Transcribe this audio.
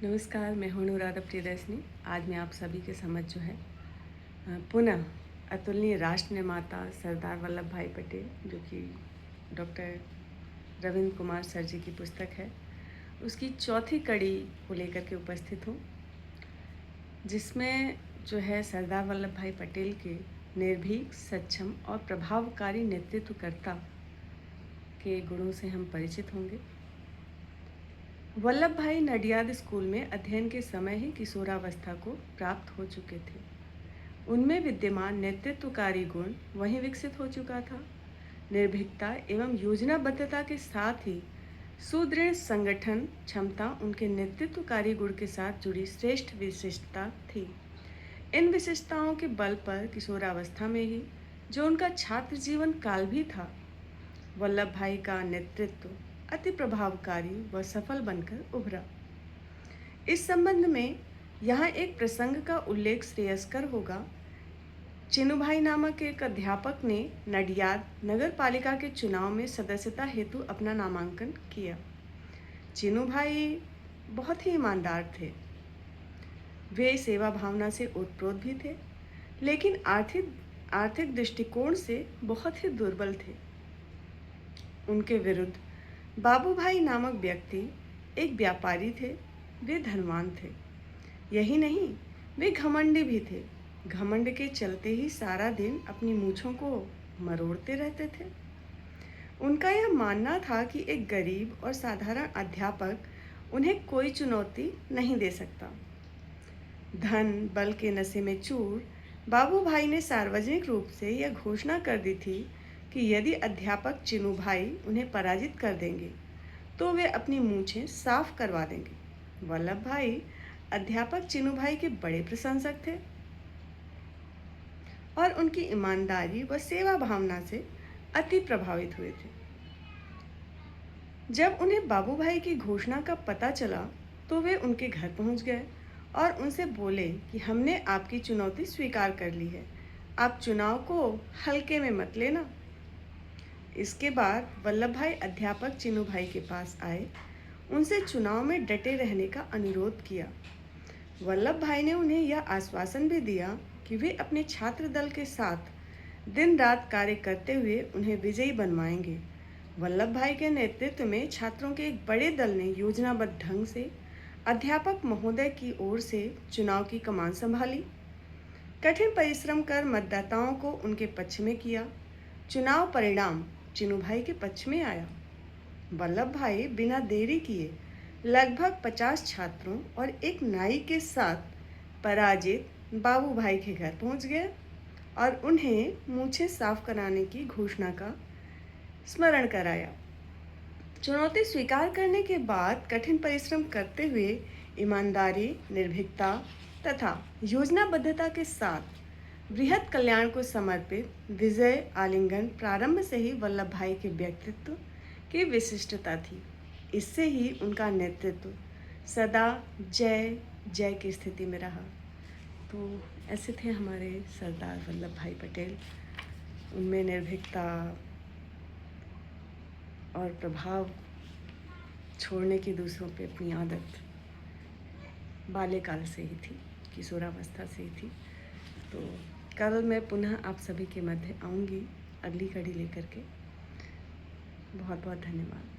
नमस्कार, मैं हूँ अनुराधा प्रियदर्शनी। आज मैं आप सभी के समझ जो है पुनः अतुलनीय राष्ट्र निर्माता सरदार वल्लभ भाई पटेल, जो कि डॉक्टर रविंद्र कुमार सर जी की पुस्तक है, उसकी चौथी कड़ी को लेकर के उपस्थित हूँ, जिसमें जो है सरदार वल्लभ भाई पटेल के निर्भीक, सक्षम और प्रभावकारी नेतृत्वकर्ता के गुणों से हम परिचित होंगे। वल्लभ भाई नडियाद स्कूल में अध्ययन के समय ही किशोरावस्था को प्राप्त हो चुके थे। उनमें विद्यमान नेतृत्वकारी गुण वहीं विकसित हो चुका था। निर्भीकता एवं योजनाबद्धता के साथ ही सुदृढ़ संगठन क्षमता उनके नेतृत्वकारी गुण के साथ जुड़ी श्रेष्ठ विशिष्टता थी। इन विशिष्टताओं के बल पर किशोरावस्था में ही जो उनका छात्र जीवन काल भी था, वल्लभ भाई का नेतृत्व अति प्रभावकारी व सफल बनकर उभरा। इस संबंध में यहाँ एक प्रसंग का उल्लेख श्रेयस्कर होगा। चिन्नूभाई नामक एक अध्यापक ने नडियाद नगर पालिका के चुनाव में सदस्यता हेतु अपना नामांकन किया। चिन्नूभाई बहुत ही ईमानदार थे। वे सेवा भावना से ओतप्रोत भी थे, लेकिन आर्थिक दृष्टिकोण से बहुत ही दुर्बल थे। उनके विरुद्ध बाबू भाई नामक व्यक्ति एक व्यापारी थे। वे धनवान थे। यही नहीं, वे घमंडी भी थे। घमंड के चलते ही सारा दिन अपनी मूंछों को मरोड़ते रहते थे। उनका यह मानना था कि एक गरीब और साधारण अध्यापक उन्हें कोई चुनौती नहीं दे सकता। धन बल के नशे में चूर बाबू भाई ने सार्वजनिक रूप से यह घोषणा कर दी थी कि यदि अध्यापक चिन्नूभाई उन्हें पराजित कर देंगे तो वे अपनी मूंछें साफ करवा देंगे। वल्लभ भाई अध्यापक चिन्नूभाई के बड़े प्रशंसक थे और उनकी ईमानदारी व सेवा भावना से अति प्रभावित हुए थे। जब उन्हें बाबू भाई की घोषणा का पता चला तो वे उनके घर पहुंच गए और उनसे बोले कि हमने आपकी चुनौती स्वीकार कर ली है, आप चुनाव को हल्के में मत लेना। इसके बाद वल्लभ भाई अध्यापक चिन्नूभाई के पास आए, उनसे चुनाव में डटे रहने का अनुरोध किया। वल्लभ भाई ने उन्हें यह आश्वासन भी दिया कि वे अपने छात्र दल के साथ दिन रात कार्य करते हुए उन्हें विजयी बनवाएंगे। वल्लभ भाई के नेतृत्व में छात्रों के एक बड़े दल ने योजनाबद्ध ढंग से अध्यापक महोदय की ओर से चुनाव की कमान संभाली। कठिन परिश्रम कर मतदाताओं को उनके पक्ष में किया। चुनाव परिणाम चिन्नूभाई के पक्ष में आया। वल्लभ भाई बिना देरी किए लगभग 50 छात्रों और एक नाई के साथ पराजित बाबू भाई के घर पहुंच गए और उन्हें मूंछें साफ कराने की घोषणा का स्मरण कराया। चुनौती स्वीकार करने के बाद कठिन परिश्रम करते हुए ईमानदारी, निर्भीकता तथा योजनाबद्धता के साथ बृहत् कल्याण को समर्पित विजय आलिंगन प्रारंभ से ही वल्लभ भाई के व्यक्तित्व की विशिष्टता थी। इससे ही उनका नेतृत्व सदा जय जय की स्थिति में रहा। तो ऐसे थे हमारे सरदार वल्लभ भाई पटेल। उनमें निर्भीकता और प्रभाव छोड़ने की दूसरों पे अपनी आदत बाल्यकाल से ही थी, किशोरावस्था से ही थी। तो कल मैं पुनः आप सभी के मध्य आऊँगी अगली कड़ी लेकर के। बहुत बहुत धन्यवाद।